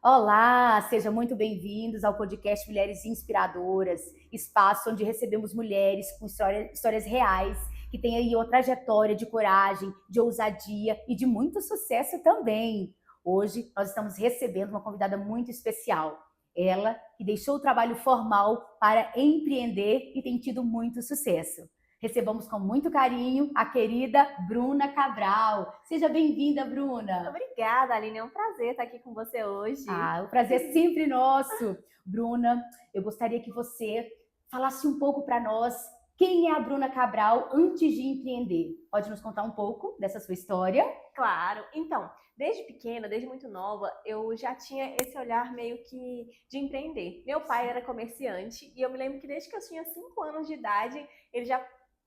Olá, sejam muito bem-vindos ao podcast Mulheres Inspiradoras, espaço onde recebemos mulheres com histórias reais, que têm aí uma trajetória de coragem, de ousadia e de muito sucesso também. Hoje nós estamos recebendo uma convidada muito especial. Ela que deixou o trabalho formal para empreender e tem tido muito sucesso. Recebamos com muito carinho a querida Bruna Cabral. Seja bem-vinda, Bruna. Obrigada, Aline. É um prazer estar aqui com você hoje. O prazer é sempre nosso. Bruna, eu gostaria que você falasse um pouco para nós quem é a Bruna Cabral antes de empreender. Pode nos contar um pouco dessa sua história? Claro. Então, desde pequena, desde muito nova, eu já tinha esse olhar meio que de empreender. Meu pai era comerciante e eu me lembro que desde que eu tinha 5 anos de idade,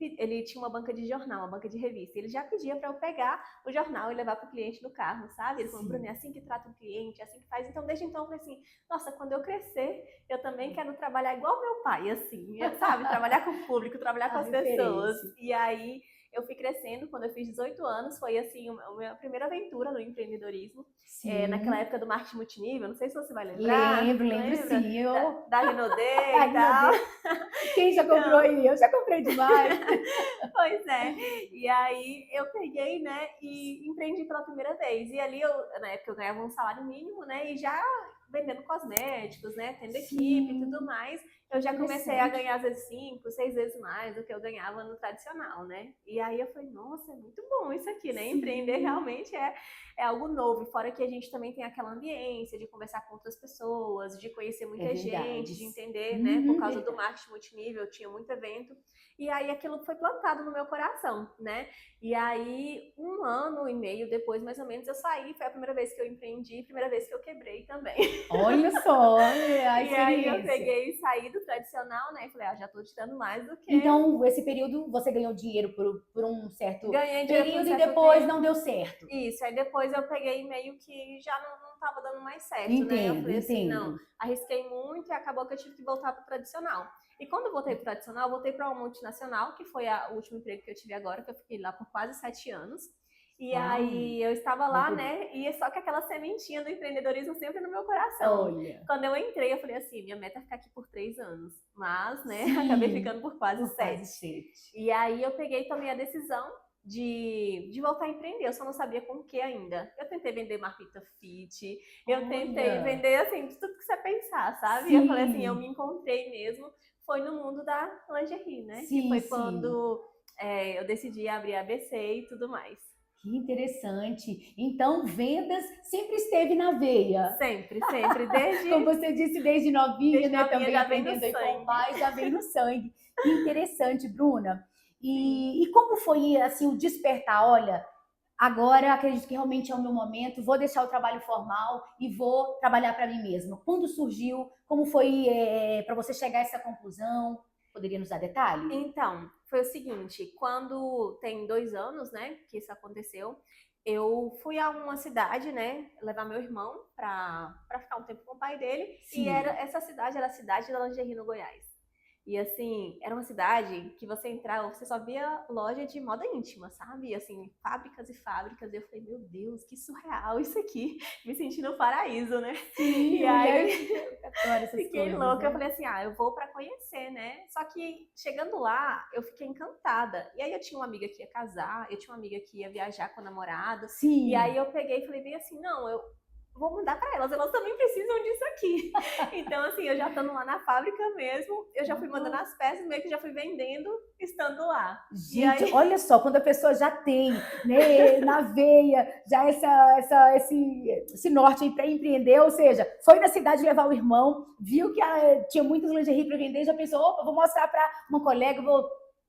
ele tinha uma banca de jornal, uma banca de revista. Ele já pedia para eu pegar o jornal e levar para o cliente no carro, sabe? Ele falou, Bruna, é assim que trata um cliente, é assim que faz. Então, desde então, eu falei assim, nossa, quando eu crescer, eu também quero trabalhar igual meu pai, assim, sabe? Trabalhar com o público, trabalhar com as pessoas. E aí, eu fui crescendo, quando eu fiz 18 anos, foi assim, a minha primeira aventura no empreendedorismo. Naquela época do marketing multinível, não sei se você vai lembrar. Lembro sim. Da Rinodê e tal. Quem já comprou aí? Eu já comprei demais. Pois é. E aí eu peguei, né, e empreendi pela primeira vez. E ali, na época, eu ganhava um salário mínimo, né, e já vendendo cosméticos, né, tendo equipe e tudo mais, eu já comecei a ganhar às vezes 5, 6 vezes mais do que eu ganhava no tradicional, né? E aí eu falei, nossa, é muito bom isso aqui, né? Empreender realmente é algo novo. E fora que a gente também tem aquela ambiência de conversar com outras pessoas, de conhecer muita gente, de entender, né? Por causa do marketing multinível, eu tinha muito evento. E aí aquilo foi plantado no meu coração, né? E aí, 1 ano e meio depois, mais ou menos, eu saí. Foi a primeira vez que eu empreendi, primeira vez que eu quebrei também. Olha só, a experiência. E aí eu peguei e saí do tradicional, né? E falei, já tô tirando mais do que... Então, esse período, você ganhou dinheiro por um certo período e depois não deu certo. Isso, aí depois eu peguei meio que já não tava dando mais certo, né? Eu falei assim, não, arrisquei muito e acabou que eu tive que voltar pro tradicional. E quando eu voltei pro tradicional, eu voltei para uma multinacional, que foi o último emprego que eu tive agora, que eu fiquei lá por quase 7 anos. E aí eu estava lá, né? E só que aquela sementinha do empreendedorismo sempre no meu coração. Olha. Quando eu entrei, eu falei assim, minha meta é ficar aqui por 3 anos. Mas, né, acabei ficando por quase 7. E aí eu peguei e tomei a decisão de voltar a empreender. Eu só não sabia com o que ainda. Eu tentei vender marmita fit, eu tentei vender, assim, de tudo que você pensar, sabe? E eu falei assim, eu me encontrei mesmo, foi no mundo da lingerie, né? Que foi quando eu decidi abrir a ABC e tudo mais. Que interessante. Então, vendas sempre esteve na veia. Sempre, desde... Como você disse, desde novinha, desde né? Novinha, também já aprendendo vem no aí com o pai, já vem no sangue. Que interessante, Bruna. E como foi, assim, o despertar? Olha, agora acredito que realmente é o meu momento, vou deixar o trabalho formal e vou trabalhar para mim mesma. Quando surgiu? Como foi para você chegar a essa conclusão? Poderia nos dar detalhes? Então, foi o seguinte, quando tem 2 anos, né, que isso aconteceu, eu fui a uma cidade, né, levar meu irmão pra ficar um tempo com o pai dele. E essa cidade era a cidade da lingerie no Goiás. E assim, era uma cidade que você entrava, você só via loja de moda íntima, sabe? Assim, fábricas e fábricas. E eu falei, meu Deus, que surreal isso aqui. Me senti no paraíso, né? Sim, e aí fiquei louca. Eu falei assim, eu vou pra conhecer, né? Só que chegando lá, eu fiquei encantada. E aí eu tinha uma amiga que ia casar, eu tinha uma amiga que ia viajar com o namorado. E aí eu peguei e falei bem assim, não, eu vou mandar para elas também precisam disso aqui. Então, assim, eu já estando lá na fábrica mesmo, eu já fui mandando as peças, meio que já fui vendendo, estando lá. Gente, aí... olha só, quando a pessoa já tem, né, na veia, já esse norte aí para empreender, ou seja, foi na cidade levar o irmão, viu que tinha muitas lingerie para vender, já pensou, opa, vou mostrar para uma colega, vou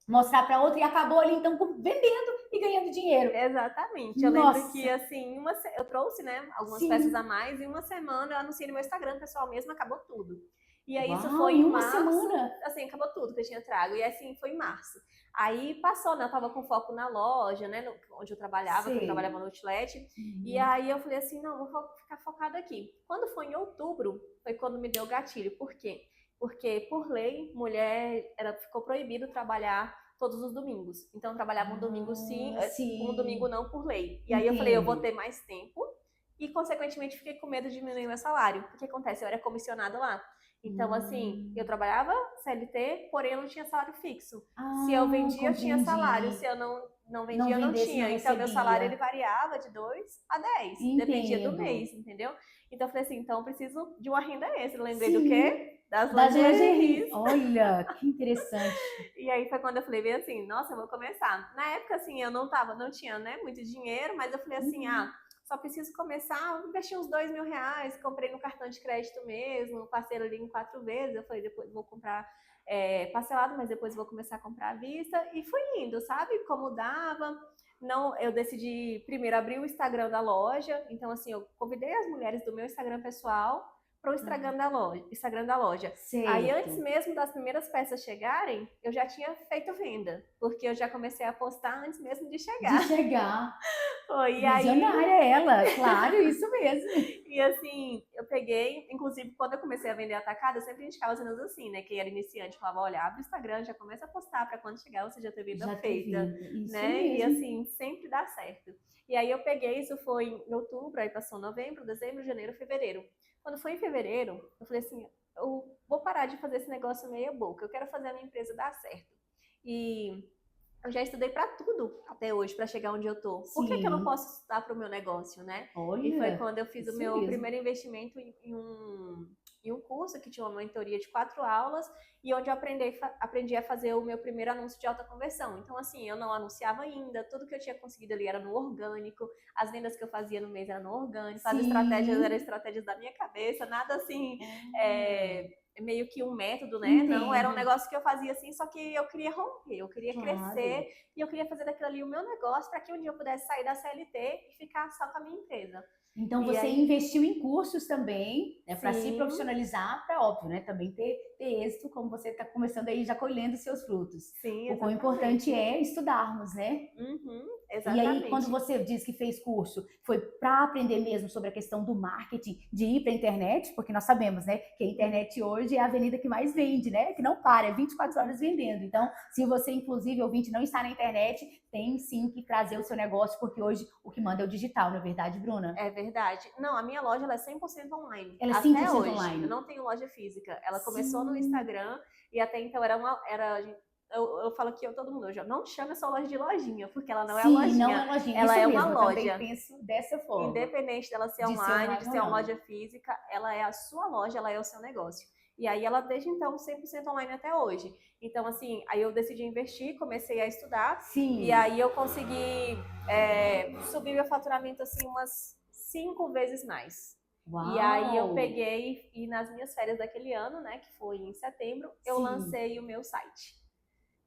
mostrar para outra, e acabou ali, então, vendendo e ganhando dinheiro. Exatamente. Eu lembro que, assim, eu trouxe, né, algumas peças a mais, e 1 semana eu anunciei no meu Instagram pessoal mesmo, acabou tudo. E aí isso foi em março, semana. Assim, acabou tudo que eu tinha trago. E assim, foi em março. Aí passou, né? Eu tava com foco na loja, né? Onde eu trabalhava, que eu trabalhava no outlet. E aí eu falei assim, não, vou ficar focada aqui. Quando foi em outubro, foi quando me deu o gatilho. Por quê? Porque, por lei, mulher ficou proibido trabalhar todos os domingos. Então, trabalhava um domingo sim, um domingo não, por lei. E aí eu falei, eu vou ter mais tempo e, consequentemente, fiquei com medo de diminuir meu salário. Porque acontece, eu era comissionada lá. Então, assim, eu trabalhava CLT, porém eu não tinha salário fixo. Se eu vendia, eu tinha salário. Se eu não vendia, eu não tinha. Então, meu salário, ele variava de 2 a 10. Dependia do mês, entendeu? Então, eu falei assim, então eu preciso de uma renda extra. Eu lembrei do quê? Das lingeries. Olha, que interessante. E aí foi quando eu falei bem assim, nossa, eu vou começar. Na época, assim, eu não tinha, né, muito dinheiro, mas eu falei assim, só preciso começar, investi uns R$2.000, comprei no cartão de crédito mesmo, parcelo ali em 4 vezes, eu falei, depois vou comprar parcelado, mas depois vou começar a comprar à vista, e fui indo, sabe, como dava. Não, eu decidi primeiro abrir o Instagram da loja, então assim, eu convidei as mulheres do meu Instagram pessoal para o Instagram da loja. Certo. Aí, antes mesmo das primeiras peças chegarem, eu já tinha feito venda, porque eu já comecei a postar antes mesmo de chegar. Foi, Visionária aí... ela, claro, isso mesmo. E assim, eu peguei, inclusive quando eu comecei a vender atacado, eu sempre indicava as vendas assim, né? Quem era iniciante falava, olha, abre o Instagram, já começa a postar para quando chegar você já ter venda feita, né? E assim, sempre dá certo. E aí eu peguei, isso foi em outubro, aí passou novembro, dezembro, janeiro, fevereiro. Quando foi em fevereiro, eu falei assim, eu vou parar de fazer esse negócio meia boca, eu quero fazer a minha empresa dar certo. E eu já estudei para tudo até hoje, para chegar onde eu tô. Por que eu não posso estudar para o meu negócio, né? Olha, e foi quando eu fiz o meu primeiro investimento em um curso que tinha uma mentoria de 4 aulas e onde eu aprendi a fazer o meu primeiro anúncio de alta conversão. Então, assim, eu não anunciava ainda, tudo que eu tinha conseguido ali era no orgânico, as vendas que eu fazia no mês eram no orgânico, as estratégias eram estratégias da minha cabeça, nada assim, meio que um método, né? Entendo. Não, era um negócio que eu fazia assim, só que eu queria romper, eu queria crescer e eu queria fazer daquilo ali o meu negócio para que um dia eu pudesse sair da CLT e ficar só com a minha empresa. Então, você investiu em cursos também, né, para se profissionalizar, para, óbvio, né, também ter êxito, como você está começando aí, já colhendo seus frutos. Sim, o quão importante é estudarmos, né? Exatamente. E aí, quando você diz que fez curso, foi para aprender mesmo sobre a questão do marketing, de ir para a internet, porque nós sabemos, né, que a internet hoje é a avenida que mais vende, né, que não para, é 24 horas vendendo. Então, se você, inclusive, ouvinte, não está na internet, tem sim que trazer o seu negócio, porque hoje o que manda é o digital, não é verdade, Bruna? É verdade. Não, a minha loja ela é 100% online. Ela é 100% até hoje. Online. Eu não tenho loja física. Ela começou no Instagram e até então eu falo que todo mundo hoje, não chama essa loja de lojinha, porque ela não é lojinha. Não é lojinha. Ela isso é mesmo, uma loja. Eu também penso dessa forma. Independente dela ser online, de ser uma loja física, ela é a sua loja, ela é o seu negócio. E aí ela desde então 100% online até hoje. Então assim, aí eu decidi investir, comecei a estudar. E aí eu consegui subir meu faturamento assim umas 5 vezes mais. Uau. E aí eu peguei e nas minhas férias daquele ano, né, que foi em setembro, eu lancei o meu site.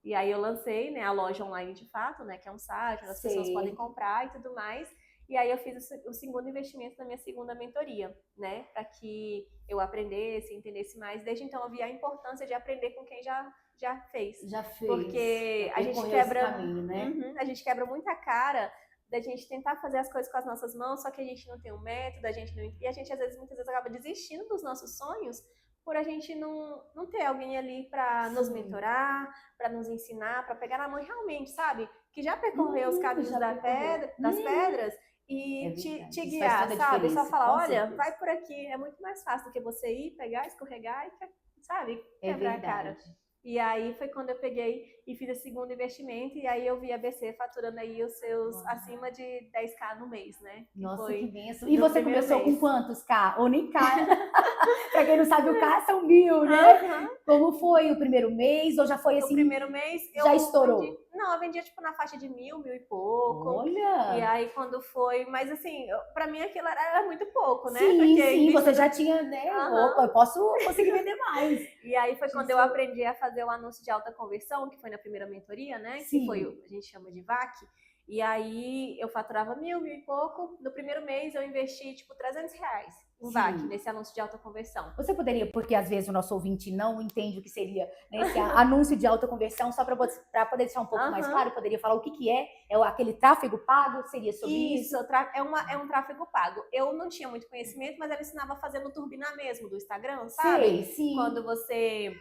E aí eu lancei, né, a loja online de fato, né, que é um site onde as pessoas podem comprar e tudo mais. E aí eu fiz o segundo investimento da minha segunda mentoria, né, para que eu aprendesse, entendesse mais. Desde então eu vi a importância de aprender com quem já fez. Porque a gente quebra, a gente quebra muita cara da gente tentar fazer as coisas com as nossas mãos, só que a gente não tem um método, e a gente muitas vezes acaba desistindo dos nossos sonhos por a gente não ter alguém ali para nos mentorar, para nos ensinar, para pegar na mão realmente, sabe? Que já percorreu os caminhos das pedras e te guiar, sabe? Só falar, olha, vai por aqui, é muito mais fácil do que você ir, pegar, escorregar e, sabe, quebrar a cara. E aí foi quando eu peguei e fiz esse segundo investimento, e aí eu vi a BC faturando aí os seus acima de 10k no mês, né? Nossa, que benção. E você começou com quantos K? Ou nem K? Pra quem não sabe, o K são 1000, né? Como foi o primeiro mês? Ou já foi assim? O primeiro mês já estourou? Eu vendia tipo na faixa de 1.000 e pouco. Olha! E aí quando foi, mas assim, pra mim aquilo era muito pouco, né? Sim, você já tinha, né? Opa, eu posso conseguir vender mais. E aí foi quando eu aprendi a fazer o anúncio de alta conversão, que foi na primeira mentoria, né? Que foi, a gente chama de VAC. E aí eu faturava 1.000 e pouco. No primeiro mês eu investi tipo R$300 em VAC, nesse anúncio de alta conversão. Você poderia, porque às vezes o nosso ouvinte não entende o que seria, né, esse anúncio de alta conversão, só para poder deixar um pouco mais claro, poderia falar o que é? É aquele tráfego pago? Seria sobre isso? É um tráfego pago. Eu não tinha muito conhecimento, mas ela ensinava a fazer no turbinar mesmo do Instagram, sabe? Sim. Quando você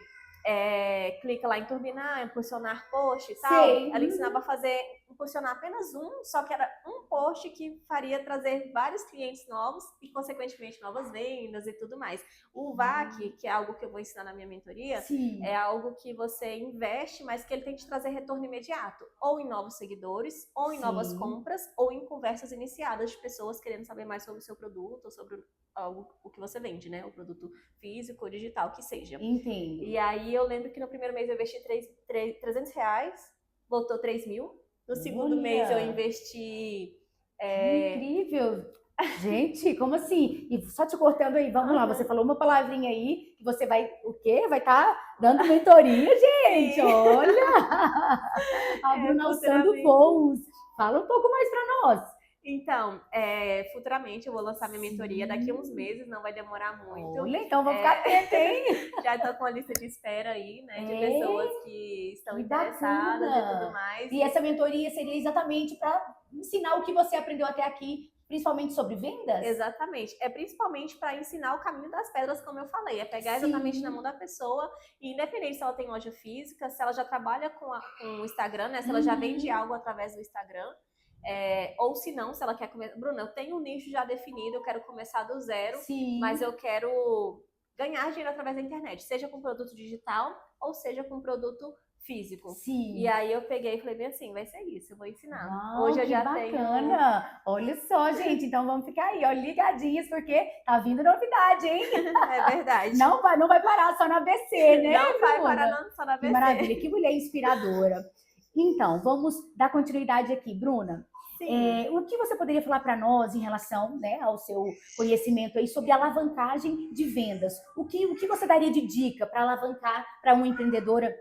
clica lá em turbinar, impulsionar post e tal, ela ensinava a fazer impulsionar apenas um, só que era um post que faria trazer vários clientes novos e, consequentemente, novas vendas e tudo mais. O VAC, que é algo que eu vou ensinar na minha mentoria, Sim. é algo que você investe, mas que ele tem que te trazer retorno imediato, ou em novos seguidores, ou em novas Sim. compras, ou em conversas iniciadas de pessoas querendo saber mais sobre o seu produto, ou sobre o que você vende, né? O produto físico ou digital, que seja. Entendo. E aí eu lembro que no primeiro mês eu investi R$300, voltou 3 mil. No segundo mês eu investi... Que incrível! Gente, como assim? E só te cortando aí, vamos lá, você falou uma palavrinha aí, que você vai, o quê? Vai estar dando mentoria, gente, olha! A Bruna alçando voos. Fala um pouco mais para nós. Então, futuramente eu vou lançar minha mentoria daqui a uns meses, não vai demorar muito. Olha, então vamos ficar atentos, hein? Já estou com uma lista de espera aí, né, de pessoas que estão interessadas e tudo mais. E essa mentoria seria exatamente para ensinar o que você aprendeu até aqui, principalmente sobre vendas? Exatamente. É principalmente para ensinar o caminho das pedras, como eu falei. É pegar exatamente na mão da pessoa, e independente se ela tem loja física, se ela já trabalha com o Instagram, né? Se ela já vende algo através do Instagram. Ou se não, se ela quer começar... Bruna, eu tenho um nicho já definido, eu quero começar do zero, mas eu quero ganhar dinheiro através da internet, seja com produto digital ou seja com produto físico. Sim. E aí eu peguei e falei bem assim, vai ser isso, eu vou ensinar. Uau, hoje eu já bacana. Tenho... Olha só, gente, então vamos ficar aí, ó, ligadinhos, porque tá vindo novidade, hein? É verdade. Não vai parar só na ABC, né? Não vai parar só na ABC. Que maravilha, que mulher inspiradora. Então, vamos dar continuidade aqui, Bruna. O que você poderia falar para nós em relação, né, ao seu conhecimento aí sobre alavancagem de vendas? O que você daria de dica para alavancar para uma empreendedora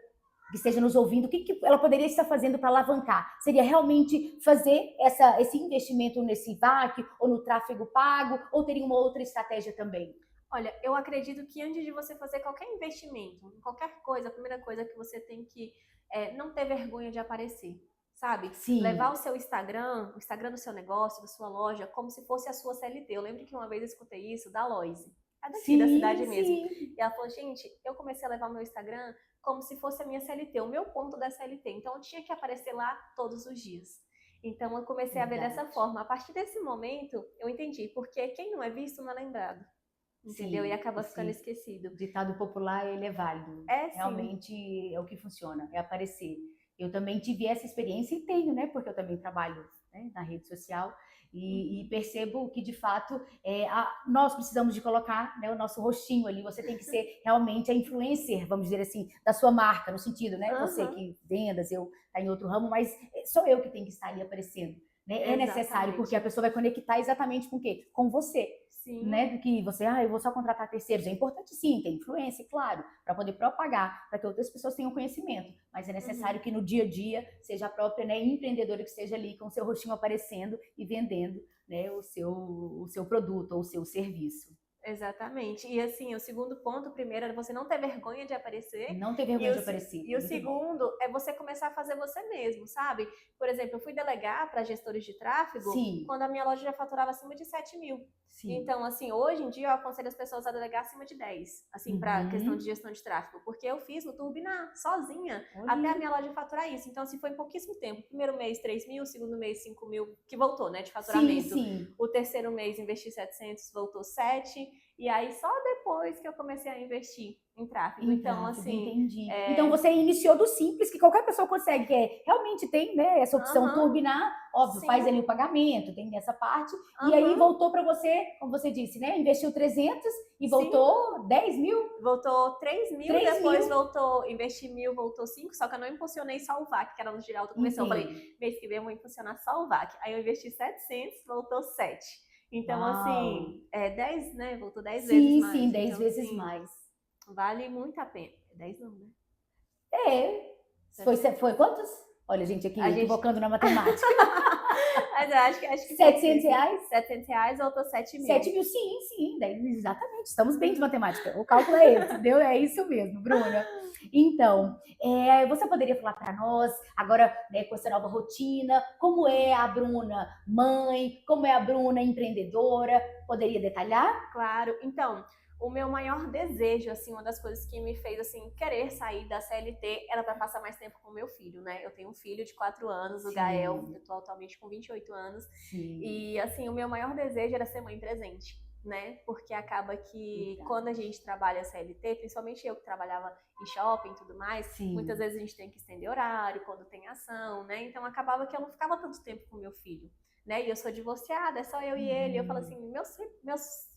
que esteja nos ouvindo? O que ela poderia estar fazendo para alavancar? Seria realmente fazer esse investimento nesse VAC ou no tráfego pago, ou teria uma outra estratégia também? Olha, eu acredito que antes de você fazer qualquer investimento, em qualquer coisa, a primeira coisa que você tem que não ter vergonha de aparecer, sabe? Sim. Levar o seu Instagram, o Instagram do seu negócio, da sua loja, como se fosse a sua CLT. Eu lembro que uma vez eu escutei isso da Loise, daqui da cidade mesmo. E ela falou, gente, eu comecei a levar o meu Instagram como se fosse a minha CLT, o meu ponto da CLT. Então eu tinha que aparecer lá todos os dias. Então eu comecei a ver dessa forma. A partir desse momento, eu entendi, porque quem não é visto não é lembrado. Entendeu? E acaba ficando esquecido. O ditado popular, ele é válido. Realmente é o que funciona, é aparecer. Eu também tive essa experiência e tenho, né? Porque eu também trabalho, né, na rede social e percebo que, de fato, nós precisamos de colocar, né, o nosso rostinho ali. Você tem que ser realmente a influencer, vamos dizer assim, da sua marca, no sentido, né? Você que vendas, eu tá em outro ramo, mas sou eu que tenho que estar ali aparecendo. Né? É necessário, porque a pessoa vai conectar exatamente com o quê? Com você. Sim. Né, do que você, eu vou só contratar terceiros. É importante sim, ter influência, claro, para poder propagar, para que outras pessoas tenham conhecimento, mas é necessário que no dia a dia seja a própria, né, empreendedora que esteja ali com o seu rostinho aparecendo e vendendo, né, o seu produto ou o seu serviço. Exatamente. E assim, o segundo ponto, o primeiro é você não ter vergonha de aparecer. Não ter vergonha de aparecer. E o segundo é você começar a fazer você mesmo, sabe? Por exemplo, eu fui delegar para gestores de tráfego quando a minha loja já faturava acima de 7 mil. Então, assim, hoje em dia eu aconselho as pessoas a delegar acima de 10, assim, para questão de gestão de tráfego, porque eu fiz no Turbinar, sozinha, até a minha loja faturar isso. Então, assim, foi em pouquíssimo tempo. Primeiro mês, 3 mil, segundo mês, 5 mil, que voltou, né, de faturamento. O terceiro mês, investi 700, voltou 7, e aí só depois que eu comecei a investir em tráfego. Então, assim... Entendi. Então, você iniciou do simples, que qualquer pessoa consegue, que realmente tem, né, essa opção turbinar, óbvio, faz ali o pagamento, tem essa parte, e aí voltou para você, como você disse, né, investiu 300 e voltou 10 mil? Voltou 3 mil, depois voltou, investi 1.000, voltou 5, só que eu não impulsionei só o VAC, que era no de alta comissão. Eu falei, mês que vem eu vou impulsionar só o VAC. Aí eu investi 700, voltou 7. Então, assim, 10, né, voltou 10 vezes mais. Sim, 10 vezes mais. Vale muito a pena. 10 não, né? Foi quantos? Olha, gente, aqui, equivocando na matemática. Mas eu acho que 700 reais? 700 reais, voltou 7 mil. 7 mil, sim, exatamente. Estamos bem de matemática. O cálculo é esse, entendeu? É isso mesmo, Bruna. Então, você poderia falar para nós, agora, né, com essa nova rotina, como é a Bruna mãe, como é a Bruna empreendedora? Poderia detalhar? Claro. Então, o meu maior desejo, assim, uma das coisas que me fez, assim, querer sair da CLT era para passar mais tempo com meu filho, né? Eu tenho um filho de 4 anos, o Gael, Sim, eu tô atualmente com 28 anos, sim, e, assim, o meu maior desejo era ser mãe presente, né? Porque acaba que quando a verdade. gente trabalha CLT, principalmente eu que trabalhava em shopping e tudo mais, muitas Sim, vezes a gente tem que estender horário quando tem ação, né? Então acabava que eu não ficava tanto tempo com meu filho, né? E eu sou divorciada, é só eu e ele. Eu falo uhum, assim,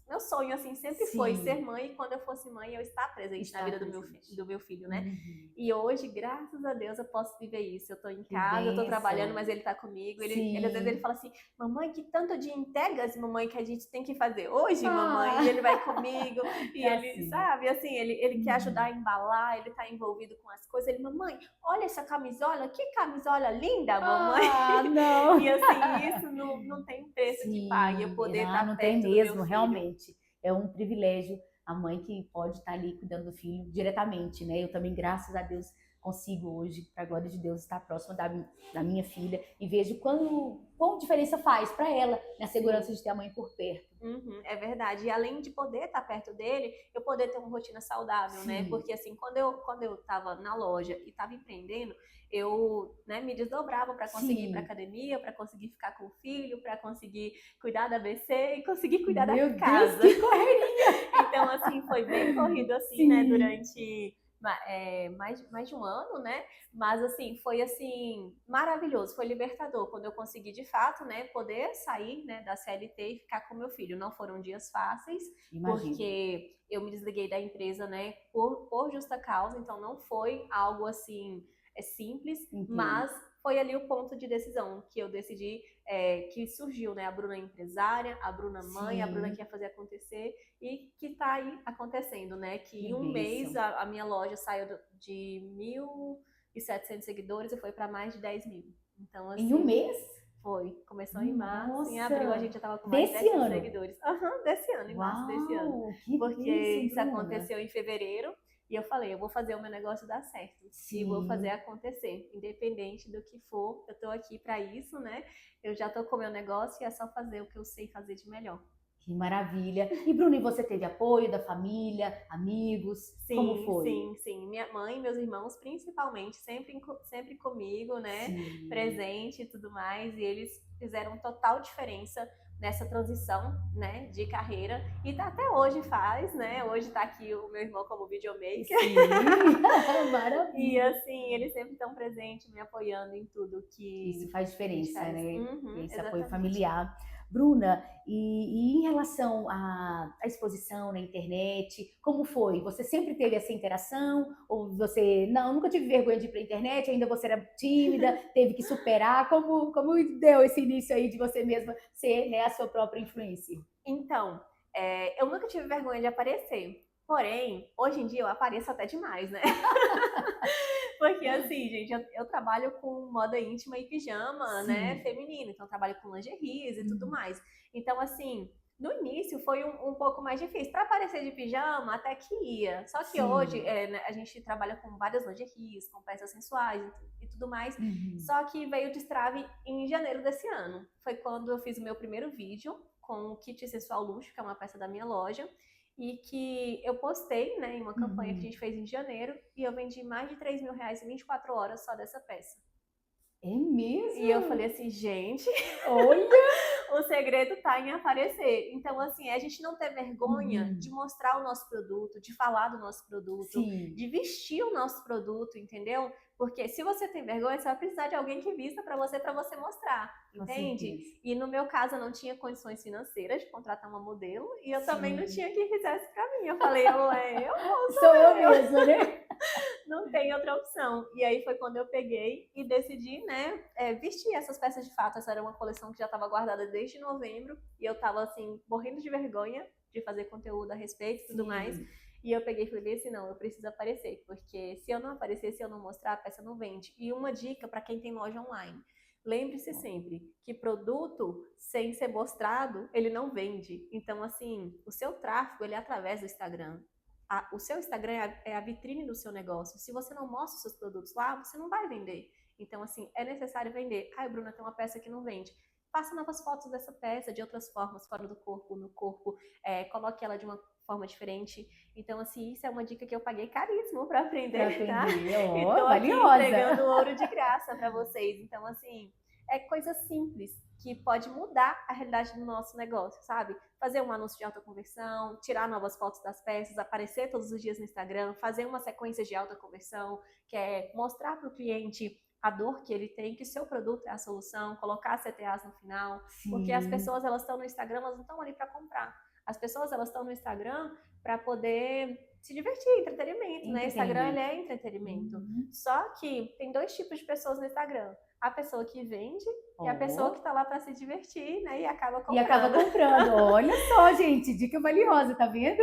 meu sonho assim sempre foi ser sim, mãe e quando eu fosse mãe eu estar presente na está vida presente. do meu filho, né? Uhum. E hoje, graças a Deus, eu posso viver isso. Eu tô em Que casa, eu tô trabalhando, bênção. mas ele tá comigo. Às vezes ele Sim. fala assim: "Mamãe, que tanto de entregas, mamãe, que a gente tem que fazer hoje, mamãe?" E Ah, ele vai comigo e tá ele, sim. sabe, assim, ele quer ajudar Uhum. a embalar, ele tá envolvido com as coisas. Ele, mamãe, olha essa camisola, que camisola linda, mamãe. Ah, não. E assim, isso não tem preço que pague, eu Sim, poder não, estar não tem perto do meu mesmo, filho. realmente. É um privilégio a mãe que pode estar ali cuidando do filho diretamente, né? Eu também, graças a Deus, consigo hoje, para a glória de Deus, estar próxima da minha filha e vejo quão diferença faz para ela na Sim. segurança de ter a mãe por perto. Uhum, é verdade. E além de poder estar perto dele, eu poder ter uma rotina saudável, né? Sim, Porque assim, quando eu estava na loja e estava empreendendo, eu, né, me desdobrava para conseguir ir para sim. academia, para conseguir ficar com o filho, para conseguir cuidar da BC e conseguir cuidar da Meu Deus, casa. que correria! Então, assim, foi bem corrido, assim, né, Sim, durante mais de um ano, né? Mas, assim, foi, assim, maravilhoso, foi libertador, quando eu consegui, de fato, né, poder sair, né, da CLT e ficar com meu filho. Não foram dias fáceis, imagino. porque eu me desliguei da empresa, né, por justa causa, então não foi algo, assim, simples, Entendo. mas foi ali o ponto de decisão que eu decidi, que surgiu, né, a Bruna empresária, a Bruna mãe, a Bruna que Sim, ia fazer acontecer, e que está aí acontecendo, né? Que que em um mês bênção. a minha loja saiu de 1.700 seguidores e foi para mais de 10.000. Então, Em um assim, mês? foi. Começou em março, em abril a Nossa! gente já estava com mais de Desse 10.000 ano? seguidores. Aham, desse ano, em março desse ano. Uau! Que Porque bênção, isso Bruna! aconteceu em fevereiro e eu falei, eu vou fazer o meu negócio dar certo e vou fazer Sim. acontecer, independente do que for. Eu tô aqui para isso, né? Eu já tô com o meu negócio e é só fazer o que eu sei fazer de melhor. Que maravilha. E, Bruna, e você teve apoio da família, amigos? Como Sim, foi? sim, sim. Minha mãe e meus irmãos, principalmente, sempre comigo, né? Sim. Presente e tudo mais. E eles fizeram total diferença nessa transição, né? De carreira. E até hoje faz, né? Hoje tá aqui o meu irmão como videomaker. Sim. E Maravilha. assim, eles sempre estão presentes, me apoiando em tudo Isso que faz a gente diferença, faz. né? Uhum, Esse apoio exatamente. familiar. Bruna, e em relação à exposição na internet, como foi? Você sempre teve essa interação? Ou você, não, nunca tive vergonha de ir para a internet, ainda você era tímida, teve que superar? Como deu esse início aí de você mesma ser, né, a sua própria influencer? Então, eu nunca tive vergonha de aparecer. Porém, hoje em dia eu apareço até demais, né? Porque assim, gente, eu trabalho com moda íntima e pijama, né, Sim. feminino. Então, eu trabalho com lingeries e tudo Hum, mais. Então, assim, no início foi um pouco mais difícil. Para aparecer de pijama, até que ia. Só que hoje sim. né, a gente trabalha com várias lingeries, com peças sensuais e tudo mais. Uhum. Só que veio o destrave em janeiro desse ano. Foi quando eu fiz o meu primeiro vídeo com o Kit Sensual Luxo, que é uma peça da minha loja e que eu postei, né, em uma campanha que a Uhum. gente fez em janeiro, e eu vendi mais de R$ 3.000 em 24 horas só dessa peça. É E eu falei mesmo? assim, gente, Olha! o segredo tá em aparecer. Então, assim, a gente não ter vergonha de Uhum. mostrar o nosso produto, de falar do nosso produto, Sim, de vestir o nosso produto, entendeu? Porque se você tem vergonha, você vai precisar de alguém que vista para você mostrar, com entende? certeza. E no meu caso, eu não tinha condições financeiras de contratar uma modelo e eu também não Sim. tinha quem fizesse para mim. Eu falei, eu vou, Sou eu sou eu. mesma, né? Não tem outra opção. E aí foi quando eu peguei e decidi, né, vestir essas peças de fato. Essa era uma coleção que já estava guardada desde novembro e eu estava assim, morrendo de vergonha de fazer conteúdo a respeito e tudo mais. Sim. E eu peguei e falei assim, não, eu preciso aparecer, porque se eu não aparecer, se eu não mostrar, a peça não vende. E uma dica para quem tem loja online. Lembre-se sempre que produto sem ser mostrado, ele não vende. Então, assim, o seu tráfego, ele é através do Instagram. O seu Instagram é a vitrine do seu negócio. Se você não mostra os seus produtos lá, você não vai vender. Então, assim, é necessário vender. Ai, Bruna, tem uma peça que não vende. faça novas fotos dessa peça de outras formas, fora do corpo, no corpo, coloque ela de uma forma diferente. Então, assim, isso é uma dica que eu paguei caríssimo para aprender, tá? E tô aqui valiosa. entregando ouro de graça para vocês. Então, assim, é coisa simples que pode mudar a realidade do nosso negócio, sabe? Fazer um anúncio de alta conversão, tirar novas fotos das peças, aparecer todos os dias no Instagram, fazer uma sequência de alta conversão, que é mostrar para o cliente a dor que ele tem, que o seu produto é a solução, colocar CTAs no final, porque as pessoas, elas estão no Instagram, elas não estão ali para comprar. As pessoas, elas estão no Instagram para poder se divertir, entretenimento, né? Instagram, ele é entretenimento. Só que tem 2 tipos de pessoas no Instagram. A pessoa que vende e a pessoa que tá lá para se divertir, né? E acaba comprando. Olha só, gente, dica valiosa, tá vendo?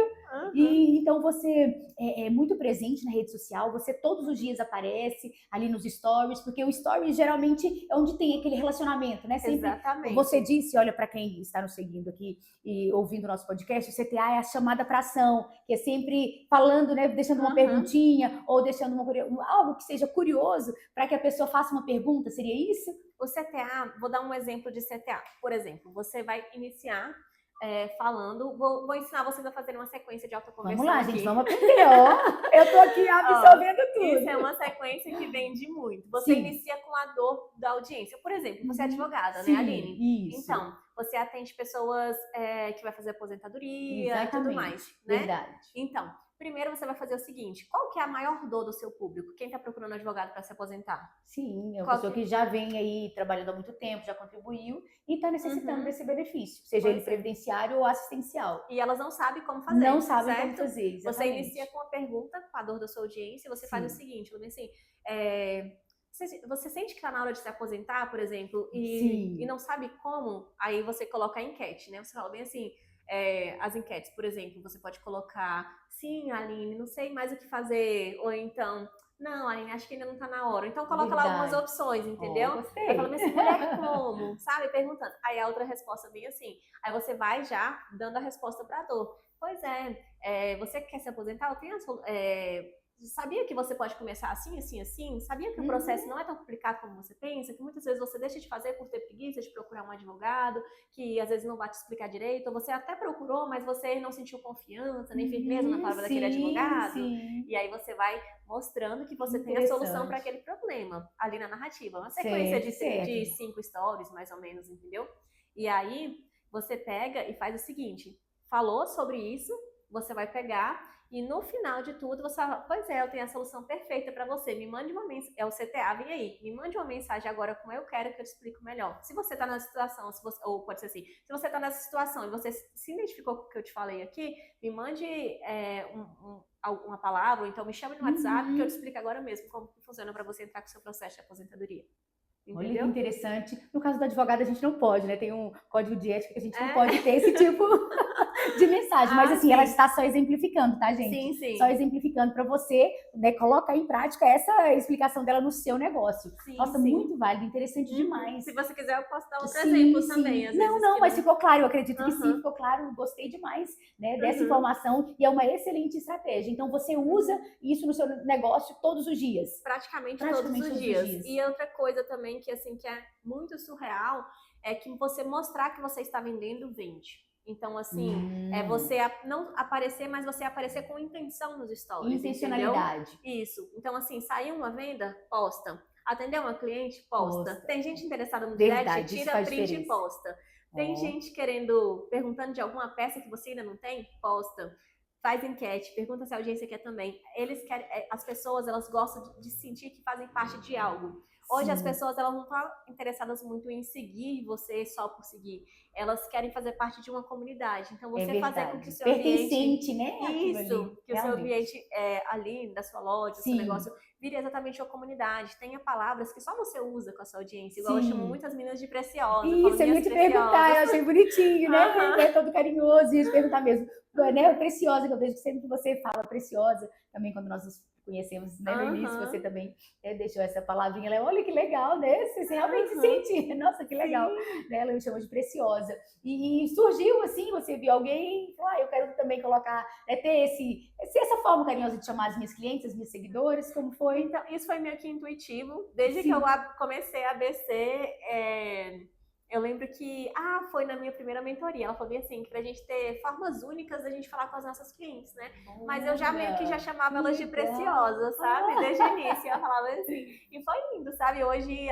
E então você é muito presente na rede social, você todos os dias aparece ali nos stories, porque o stories geralmente é onde tem aquele relacionamento, né? Sempre, exatamente. você disse, olha, para quem está nos seguindo aqui e ouvindo o nosso podcast, o CTA é a chamada para ação, que é sempre falando, né? Deixando uma perguntinha ou deixando algo que seja curioso para que a pessoa faça uma pergunta, seria isso? O CTA, vou dar um exemplo de CTA. Por exemplo, você vai iniciar falando, vou ensinar vocês a fazerem uma sequência de autoconversão. Vamos lá, gente, vamos aprender, ó. Eu tô aqui absorvendo tudo. Isso é uma sequência que vende muito. Você inicia com a dor da audiência. Por exemplo, você é advogada, né, Aline? Isso. Então, você atende pessoas que vai fazer aposentadoria e tudo mais, né? Verdade. Então, primeiro você vai fazer o seguinte, qual que é a maior dor do seu público? Quem está procurando advogado para se aposentar? Sim, é uma pessoa que já vem aí trabalhando há muito tempo, já contribuiu e está necessitando desse benefício, seja ele previdenciário ou assistencial. E elas não sabem como fazer, não sabem como fazer, exatamente. Você inicia com uma pergunta, com a dor da sua audiência, e você faz o seguinte, assim, você sente que está na hora de se aposentar, por exemplo, e não sabe como? Aí você coloca a enquete, né? Você fala bem assim, as enquetes, por exemplo, você pode colocar, sim, Aline, não sei mais o que fazer, ou então, não, Aline, acho que ainda não tá na hora. Então coloca lá algumas opções, entendeu? Gostei. Vai falando assim, mulher como? Sabe? Perguntando. Aí a outra resposta vem assim. Aí você vai já dando a resposta pra dor. Pois você quer se aposentar? Eu tenho sabia que você pode começar assim, assim, assim? Sabia que o processo não é tão complicado como você pensa? Que muitas vezes você deixa de fazer por ter preguiça de procurar um advogado, que às vezes não vai te explicar direito, ou você até procurou, mas você não sentiu confiança, nem firmeza na palavra daquele advogado. E aí você vai mostrando que você tem a solução para aquele problema ali na narrativa. Uma sequência de 5 stories, mais ou menos, entendeu? E aí você pega e faz o seguinte, falou sobre isso, você vai pegar e no final de tudo você fala, pois eu tenho a solução perfeita para você, me mande uma mensagem, é o CTA, vem aí, me mande uma mensagem agora como eu quero que eu te explico melhor. Se você tá nessa situação, ou pode ser assim, se você tá nessa situação e você se identificou com o que eu te falei aqui, me mande alguma palavra, ou então me chame no WhatsApp que eu te explico agora mesmo como funciona para você entrar com o seu processo de aposentadoria. Entendeu? Olha que interessante. No caso do advogado, a gente não pode, né? Tem um código de ética que a gente não pode ter esse tipo de mensagem. Mas assim, ela está só exemplificando, tá, gente? Sim. Só exemplificando para você, né, colocar em prática essa explicação dela no seu negócio. Nossa, muito válido, interessante demais. Se você quiser, eu posso dar outro exemplo também. Às vezes mas ficou claro, eu acredito que sim, ficou claro, gostei demais, né, dessa informação e é uma excelente estratégia. Então, você usa isso no seu negócio todos os dias? Praticamente todos os dias. E outra coisa também que é muito surreal é que você mostrar que você está vendendo, vende. Então, assim, é você não aparecer, mas você aparecer com intenção nos stories. Intencionalidade. Entendeu? Isso. Então, assim, saiu uma venda, posta. Atendeu uma cliente, posta. Tem gente interessada no direct, tira print e posta. Tem gente perguntando de alguma peça que você ainda não tem, posta. Faz enquete, pergunta se a audiência quer também. Eles querem, as pessoas, elas gostam de sentir que fazem parte de algo. Hoje as pessoas, elas não estão interessadas muito em seguir você só por seguir. Elas querem fazer parte de uma comunidade. Então você fazer com que o seu pertencente, né? Isso, que o seu ambiente ali, da sua loja, do seu negócio, vire exatamente uma comunidade. Tenha palavras que só você usa com a sua audiência. Igual eu chamo muitas meninas de preciosa. Isso, eu ia te perguntar, eu achei bonitinho, né? É todo carinhoso, ia te perguntar mesmo. Né? Preciosa, que eu vejo que sempre que você fala preciosa, também quando nós nos conhecemos, né, no início, você também deixou essa palavrinha, ela, olha que legal, né? Você realmente se sente, nossa, que legal. Né? Ela me chamou de preciosa. E surgiu assim, você viu alguém e falou, eu quero também colocar, ter essa forma carinhosa de chamar as minhas clientes, as minhas seguidoras, como foi? Então, isso foi meio que intuitivo, desde que eu comecei a ABC, Eu lembro que, foi na minha primeira mentoria. Ela falou bem assim, que pra gente ter formas únicas da gente falar com as nossas clientes, né? Mas eu já meio que já chamava elas de preciosas, sabe? Desde o início. Ela falava assim. E foi lindo, sabe? Hoje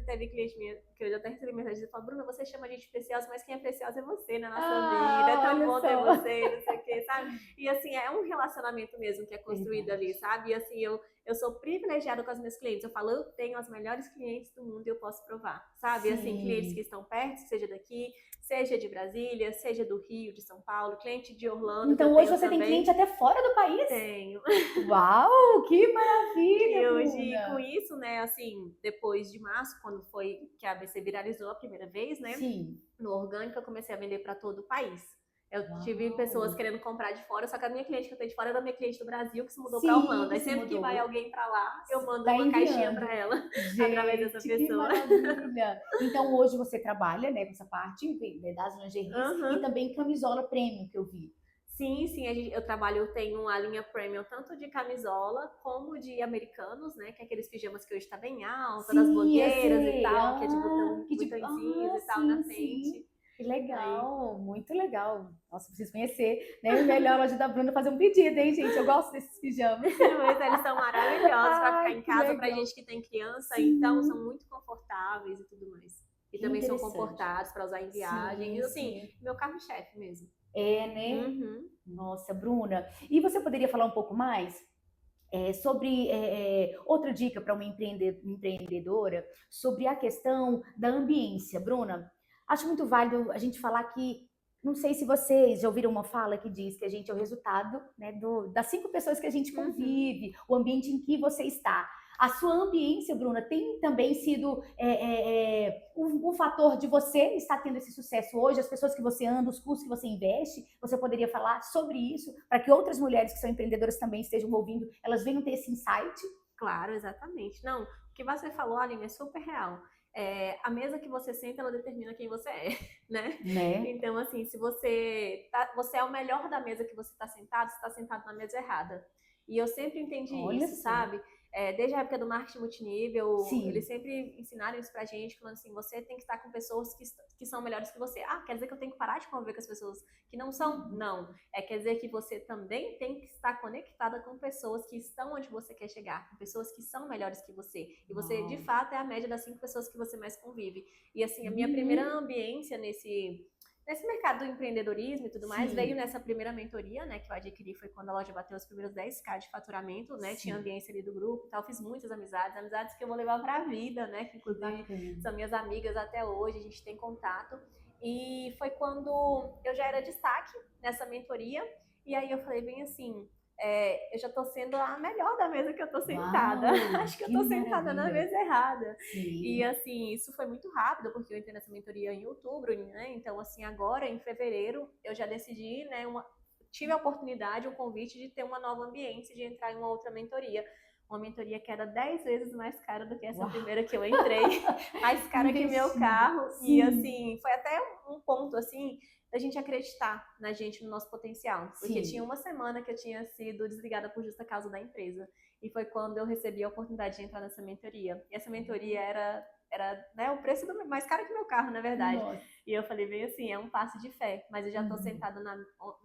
teve cliente minha, que eu já até recebi mensagem, falando, Bruna, você chama a gente de preciosa, mas quem é preciosa é você na nossa vida. É tão bom ter você, não sei o quê, sabe? E assim, é um relacionamento mesmo que é construído ali, sabe? E assim, eu sou privilegiada com as minhas clientes. Eu falo, eu tenho as melhores clientes do mundo e eu posso provar, sabe? Sim. Assim, clientes que estão perto, seja daqui, seja de Brasília, seja do Rio, de São Paulo, cliente de Orlando. Então hoje você tem cliente até fora do país? Tenho. Uau, que maravilha! E hoje, com isso, né, assim, depois de março, quando foi que a ABC viralizou a primeira vez, né? Sim. No orgânico, eu comecei a vender para todo o país. Eu tive pessoas querendo comprar de fora, só que a minha cliente que eu tenho de fora era minha cliente do Brasil, que se mudou para Orlando. Aí sempre que vai alguém para lá, eu mando uma caixinha para ela, através dessa pessoa. Que maravilha! Então hoje você trabalha, né, com essa parte das lingeries e também camisola premium, que eu vi. Sim, eu tenho a linha premium tanto de camisola como de americanos, né? Que é aqueles pijamas que hoje tá bem alta, das blogueiras e tal, que é de botõezinhos e tal na frente. Que legal, muito legal. Nossa, preciso conhecer, né? Melhor a loja da Bruna fazer um pedido, hein, gente? Eu gosto desses pijamas. Mas eles são maravilhosos para ficar em casa, pra gente que tem criança, então são muito confortáveis e tudo mais. E também são comportados para usar em viagem. E assim, meu carro-chefe mesmo. É, né? Nossa, Bruna. E você poderia falar um pouco mais sobre outra dica para uma empreendedora sobre a questão da ambiência, Bruna? Acho muito válido a gente falar que, não sei se vocês já ouviram uma fala que diz que a gente é o resultado, né, das 5 pessoas que a gente convive, o ambiente em que você está. A sua ambiência, Bruna, tem também sido um fator de você estar tendo esse sucesso hoje, as pessoas que você anda, os cursos que você investe, você poderia falar sobre isso, para que outras mulheres que são empreendedoras também estejam ouvindo, elas venham ter esse insight? Claro, exatamente. Não, o que você falou, Aline, é super real. A mesa que você senta, ela determina quem você é, né? Então, assim, se você é o melhor da mesa que você está sentado na mesa errada. E eu sempre entendi isso, sabe? Desde a época do marketing multinível, eles sempre ensinaram isso pra gente, falando assim, você tem que estar com pessoas que são melhores que você. Quer dizer que eu tenho que parar de conviver com as pessoas que não são? Não. Quer dizer que você também tem que estar conectada com pessoas que estão onde você quer chegar, com pessoas que são melhores que você. E você, de fato, é a média das 5 pessoas que você mais convive. E assim, a minha primeira ambiência nesse mercado do empreendedorismo e tudo mais, veio nessa primeira mentoria, né, que eu adquiri, foi quando a loja bateu os primeiros 10K de faturamento, né, tinha ambiência ali do grupo e tal, fiz muitas amizades que eu vou levar pra vida, né, que inclusive são minhas amigas até hoje, a gente tem contato, e foi quando eu já era destaque nessa mentoria, e aí eu falei bem assim, eu já tô sendo a melhor da mesa que eu tô sentada. Acho que eu tô sentada na mesa errada. E assim, isso foi muito rápido, porque eu entrei nessa mentoria em outubro, né? Então, assim, agora, em fevereiro, eu já decidi, né? Tive a oportunidade, o convite de ter uma nova ambiente, de entrar em uma outra mentoria. Uma mentoria que era 10 vezes mais cara do que essa primeira que eu entrei. Mais cara que meu carro. E assim, foi até um ponto, assim, da gente acreditar na gente, no nosso potencial. Porque tinha uma semana que eu tinha sido desligada por justa causa da empresa. E foi quando eu recebi a oportunidade de entrar nessa mentoria. E essa mentoria era né, o preço mais caro que meu carro, na verdade. Nossa. E eu falei bem assim, é um passo de fé. Mas eu já estou sentada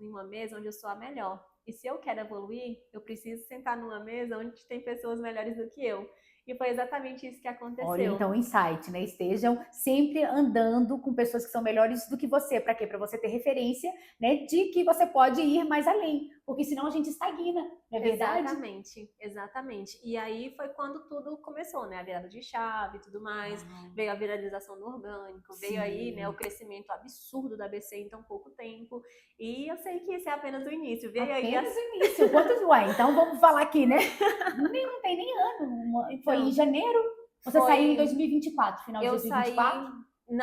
em uma mesa onde eu sou a melhor. E se eu quero evoluir, eu preciso sentar numa mesa onde tem pessoas melhores do que eu. E foi exatamente isso que aconteceu. Olha, então, insight, né? Estejam sempre andando com pessoas que são melhores do que você. Para quê? Para você ter referência, né? De que você pode ir mais além. Porque senão a gente estagna, não é verdade? Exatamente. E aí foi quando tudo começou, né? A virada de chave e tudo mais. Veio a viralização do orgânico. Veio aí, né? O crescimento absurdo da ABC em tão pouco tempo. E eu sei que esse é apenas o início. Veio apenas o início. Quantos? Então vamos falar aqui, né? Não tem nem ano. Foi em janeiro? Você saiu em 2024, final de 2024? Eu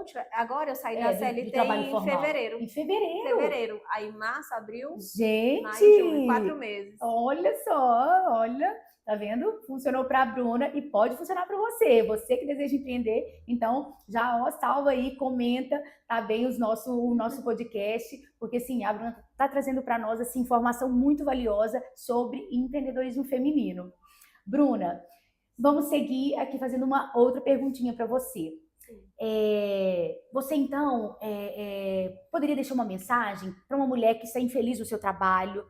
saí... agora eu saí da CLT em fevereiro. Em fevereiro. Aí março, abril, gente, maio, junho, 4 meses. Olha só, olha, tá vendo? Funcionou para a Bruna e pode funcionar para você. Você que deseja empreender, então já salva aí, comenta, tá bem o nosso podcast, porque assim, a Bruna tá trazendo para nós assim, informação muito valiosa sobre empreendedorismo feminino. Bruna, vamos seguir aqui fazendo uma outra perguntinha para você. Você, então, poderia deixar uma mensagem para uma mulher que está infeliz no seu trabalho,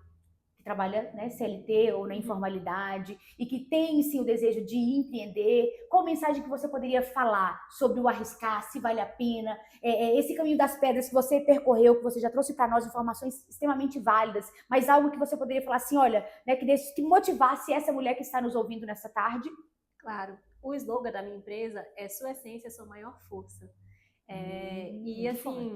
que trabalha, né, CLT ou na informalidade e que tem, sim, o desejo de empreender? Qual mensagem que você poderia falar sobre o arriscar, se vale a pena, esse caminho das pedras que você percorreu, que você já trouxe para nós informações extremamente válidas, mas algo que você poderia falar assim, olha, né, que motivasse essa mulher que está nos ouvindo nessa tarde? Claro. O slogan da minha empresa é sua essência, sua maior força. E assim,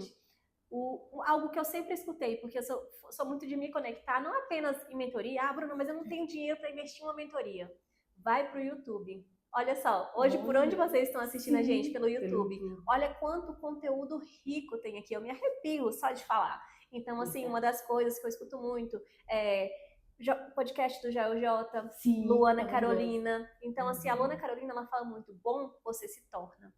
algo que eu sempre escutei, porque eu sou muito de me conectar, não apenas em mentoria. Ah, Bruna, mas eu não tenho dinheiro para investir em uma mentoria. Vai para o YouTube. Olha só, hoje por onde vocês estão assistindo a gente? Pelo YouTube. Olha quanto conteúdo rico tem aqui. Eu me arrepio só de falar. Então, assim, uma das coisas que eu escuto muito é podcast do Jael J, Luana Carolina. Então, assim, a Luana Carolina, ela fala muito, bom você se torna.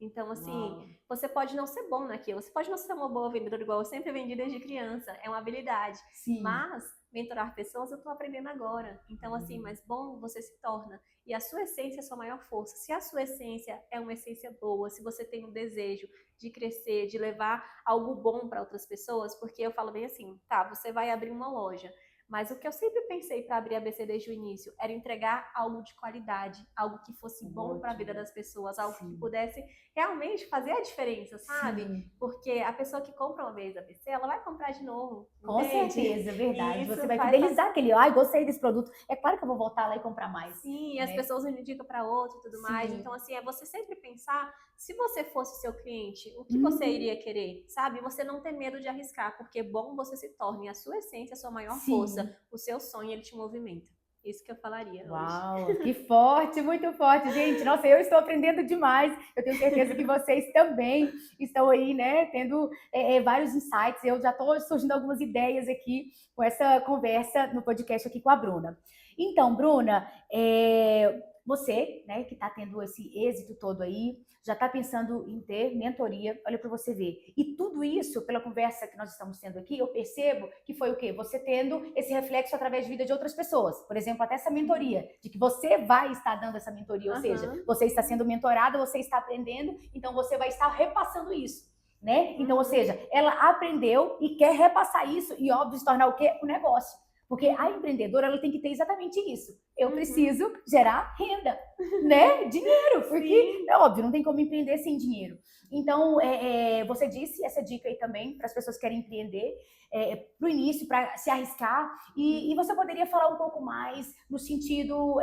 Então, assim, você pode não ser bom naquilo, você pode não ser uma boa vendedora, igual eu sempre vendi desde criança, é uma habilidade. Mas mentorar pessoas eu tô aprendendo agora. Então, assim, mas bom você se torna. E a sua essência é a sua maior força. Se a sua essência é uma essência boa, se você tem um desejo de crescer, de levar algo bom para outras pessoas, porque eu falo bem assim, tá, você vai abrir uma loja. Mas o que eu sempre pensei para abrir a ABC desde o início era entregar algo de qualidade, algo que fosse bom para a vida das pessoas, algo que pudesse realmente fazer a diferença, sabe? Porque a pessoa que compra uma vez a ABC, ela vai comprar de novo. Com certeza, verdade. Você vai fidelizar aquele, ai, gostei desse produto. É claro que eu vou voltar lá e comprar mais. Sim, e as pessoas indicam para outro e tudo mais. Então, assim, é você sempre pensar, se você fosse seu cliente, o que você iria querer, sabe? Você não ter medo de arriscar, porque bom você se torne a sua essência, a sua maior força. O seu sonho, ele te movimenta. Isso que eu falaria hoje. Uau, que forte, muito forte, gente. Nossa, eu estou aprendendo demais. Eu tenho certeza que vocês também estão aí, né, tendo vários insights. Eu já estou surgindo algumas ideias aqui com essa conversa no podcast aqui com a Bruna. Então, Bruna, você, né, que está tendo esse êxito todo aí, já está pensando em ter mentoria, olha para você ver. E tudo isso, pela conversa que nós estamos tendo aqui, eu percebo que foi o quê? Você tendo esse reflexo através da vida de outras pessoas. Por exemplo, até essa mentoria, de que você vai estar dando essa mentoria, ou seja, você está sendo mentorada, você está aprendendo, então você vai estar repassando isso. Né? Então, ou seja, ela aprendeu e quer repassar isso e, óbvio, se tornar o quê? O negócio. Porque a empreendedora, ela tem que ter exatamente isso. Eu preciso gerar renda, né? Dinheiro, porque, é óbvio, não tem como empreender sem dinheiro. Então, você disse essa dica aí também para as pessoas que querem empreender, para o início, para se arriscar. E você poderia falar um pouco mais no sentido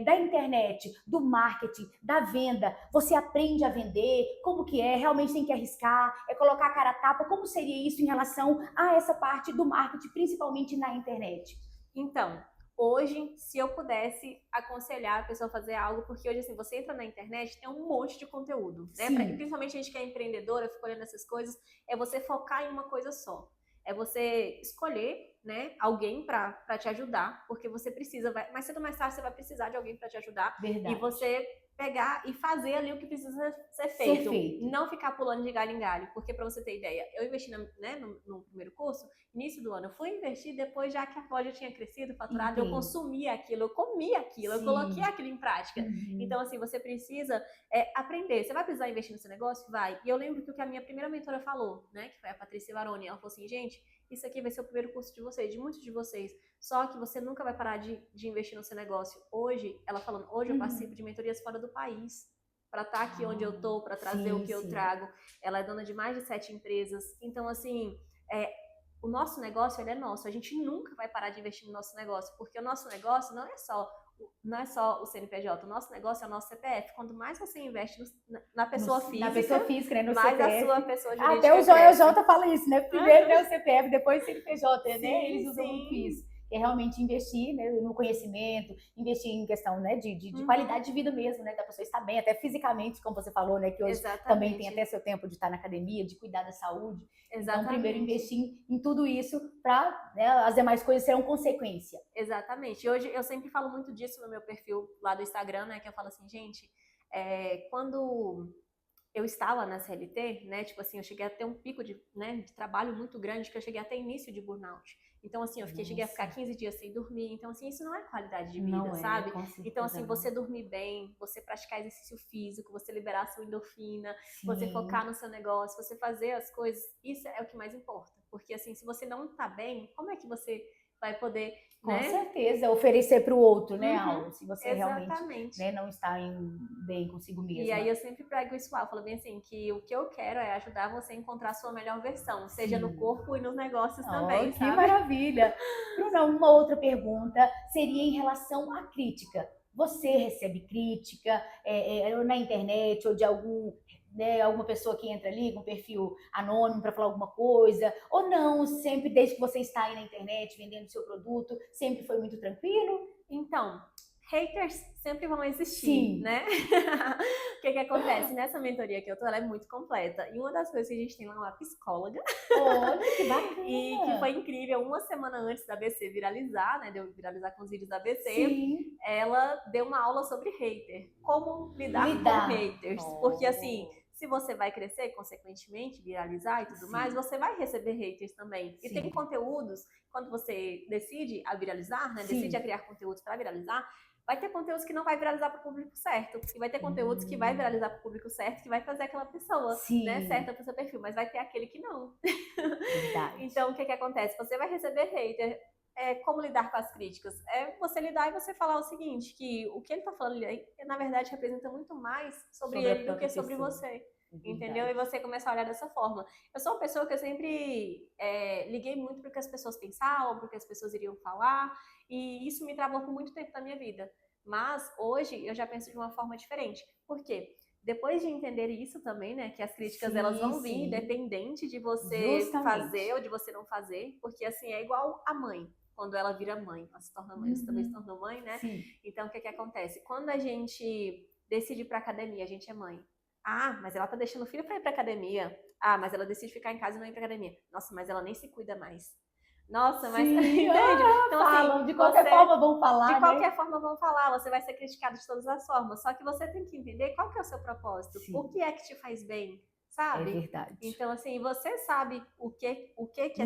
da internet, do marketing, da venda. Você aprende a vender? Como que é? Realmente tem que arriscar? É colocar a cara a tapa? Como seria isso em relação a essa parte do marketing, principalmente na internet? Então, hoje, se eu pudesse aconselhar a pessoa a fazer algo, porque hoje, assim, você entra na internet, tem um monte de conteúdo, né? Principalmente a gente que é empreendedora, fica olhando essas coisas, é você focar em uma coisa só. É você escolher, né, alguém para te ajudar, porque você precisa, mais cedo ou mais tarde você vai precisar de alguém para te ajudar. Verdade. E você pegar e fazer ali o que precisa ser feito. Não ficar pulando de galho em galho, porque para você ter ideia, eu investi no primeiro curso, início do ano, eu fui investir depois já que a loja tinha crescido, faturado, eu consumia aquilo, eu comia aquilo, eu coloquei aquilo em prática. Então, assim, você precisa aprender. Você vai precisar investir no seu negócio? Vai. E eu lembro que o que a minha primeira mentora falou, né, que foi a Patrícia Varoni, ela falou assim, gente, isso aqui vai ser o primeiro curso de vocês, de muitos de vocês. Só que você nunca vai parar de investir no seu negócio. Hoje, ela falando, hoje eu participo de mentorias fora do país. Para estar aqui onde eu tô, para trazer o que eu trago. Ela é dona de mais de 7 empresas. Então, assim, o nosso negócio, ele é nosso. A gente nunca vai parar de investir no nosso negócio, porque o nosso negócio não é só o CNPJ, o nosso negócio é o nosso CPF. Quanto mais você investe na pessoa física, né, no mais CPF. a sua pessoa jurídica até o Jael J fala isso, né? Primeiro é o CPF, depois o CNPJ, né? Eles usam muito isso. É realmente investir, né, no conhecimento, investir em questão, né, de qualidade de vida mesmo, né, da pessoa estar bem, até fisicamente, como você falou, né, que hoje também tem até seu tempo de estar na academia, de cuidar da saúde. Então, primeiro investir em tudo isso para, né, as demais coisas serão consequência. Exatamente. Hoje eu sempre falo muito disso no meu perfil lá do Instagram, né, que eu falo assim, gente, quando eu estava na CLT, né, tipo assim, eu cheguei a ter um pico de trabalho muito grande, que eu cheguei até início de burnout. Então, assim, cheguei a ficar 15 dias sem dormir. Então, assim, isso não é qualidade de vida, Não é, sabe? com certeza Então, assim, não. você dormir bem, você praticar exercício físico, você liberar a sua endorfina, você Sim. focar no seu negócio, você fazer as coisas, isso é o que mais importa. Porque, assim, se você não tá bem, como é que você vai poder, Com né? certeza, oferecer para o outro, né, Uhum, algo, se você realmente, exatamente. né, não está bem consigo mesma. E aí eu sempre prego isso lá, eu falo bem assim, que o que eu quero é ajudar você a encontrar a sua melhor versão, seja no corpo e nos negócios também, Que sabe? maravilha! Bruna, uma outra pergunta seria em relação à crítica. Você recebe crítica na internet ou de alguma pessoa que entra ali com perfil anônimo para falar alguma coisa? Ou não, sempre desde que você está aí na internet vendendo seu produto, sempre foi muito tranquilo? Então, haters sempre vão existir, Sim. né? O que acontece? Nessa mentoria que eu tô, ela é muito completa. E uma das coisas que a gente tem lá é uma psicóloga. Olha, que bacana! E que foi incrível, uma semana antes da ABC viralizar, né? De eu viralizar com os vídeos da ABC, Sim. ela deu uma aula sobre hater. Como lidar com haters. Porque assim, se você vai crescer, consequentemente, viralizar e tudo mais, você vai receber haters também. E tem conteúdos, quando você decide a viralizar, né? Decide a criar conteúdos para viralizar, vai ter conteúdos que não vai viralizar para o público certo. E vai ter conteúdos que vai viralizar para o público certo, que vai fazer aquela pessoa, né, certa para o seu perfil. Mas vai ter aquele que não. Verdade. Então, o que acontece? Você vai receber hater. Como lidar com as críticas? É você lidar e você falar o seguinte, que o que ele tá falando aí, na verdade, representa muito mais sobre ele do que sobre você. Entendeu? E você começa a olhar dessa forma. Eu sou uma pessoa que eu sempre liguei muito para o que as pessoas pensavam, para o que as pessoas iriam falar, e isso me travou por muito tempo na minha vida. Mas hoje eu já penso de uma forma diferente. Por quê? Depois de entender isso também, né, que as críticas elas vão vir independente de você fazer ou de você não fazer, porque assim, é igual a mãe. Quando ela vira mãe, ela se torna mãe, você também se tornou mãe, né? Sim. Então, o que acontece? Quando a gente decide ir pra academia, a gente é mãe. Ah, mas ela tá deixando o filho pra ir pra academia. Ah, mas ela decide ficar em casa e não ir pra academia. Nossa, mas ela nem se cuida mais. Nossa, mas entende? Então, assim, de qualquer forma vão falar, de qualquer forma vão falar, você vai ser criticado de todas as formas. Só que você tem que entender qual que é o seu propósito. O que é que te faz bem, sabe? É verdade. Então, assim, você sabe o que é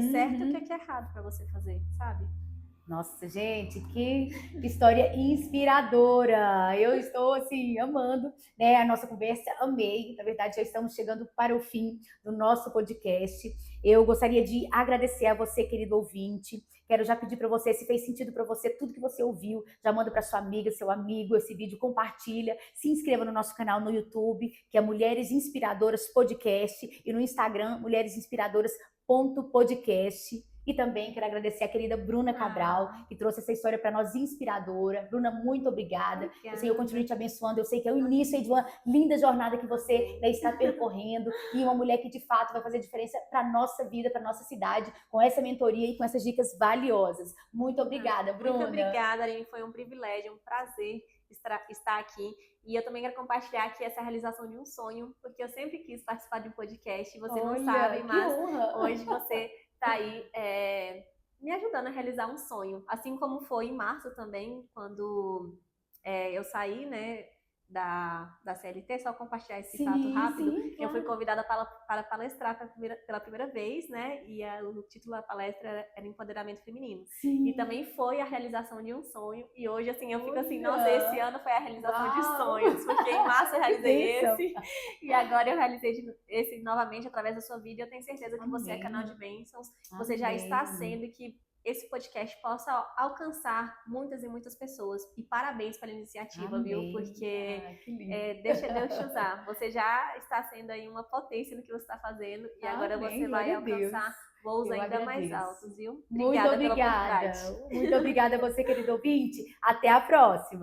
certo e o que é errado pra você fazer, sabe? Nossa, gente, que história inspiradora! Eu estou, assim, amando, né, a nossa conversa, amei. Na verdade, já estamos chegando para o fim do nosso podcast. Eu gostaria de agradecer a você, querido ouvinte. Quero já pedir para você, se fez sentido para você tudo que você ouviu, já manda para sua amiga, seu amigo esse vídeo, compartilha, se inscreva no nosso canal no YouTube, que é Mulheres Inspiradoras Podcast, e no Instagram, mulheresinspiradoras.podcast. E também quero agradecer a querida Bruna Cabral, que trouxe essa história para nós inspiradora. Bruna, muito obrigada. O Senhor continue te abençoando. Eu sei que é o início de uma linda jornada que você está percorrendo e uma mulher que de fato vai fazer diferença para a nossa vida, para a nossa cidade, com essa mentoria e com essas dicas valiosas. Muito obrigada, Bruna. Muito obrigada, Aline. Foi um privilégio, um prazer estar aqui. E eu também quero compartilhar aqui essa realização de um sonho, porque eu sempre quis participar de um podcast. Você não sabe, mas hoje você tá aí me ajudando a realizar um sonho. Assim como foi em março também, quando eu saí, né, da CLT, só compartilhar esse fato rápido. Claro. Eu fui convidada para palestrar pela primeira vez, né, e o título da palestra era Empoderamento Feminino. E também foi a realização de um sonho, e hoje, assim, eu fico assim, nossa, esse ano foi a realização de sonhos, porque em março eu realizei esse, e agora eu realizei esse novamente através da sua vida, e eu tenho certeza que você é canal de bênçãos, você já está sendo, e que esse podcast possa alcançar muitas e muitas pessoas. E parabéns pela iniciativa, viu? Porque deixa Deus te usar. Você já está sendo aí uma potência no que você está fazendo e agora você vai alcançar voos ainda mais altos, viu? Obrigada pela oportunidade. Muito obrigada a você, querido ouvinte. Até a próxima!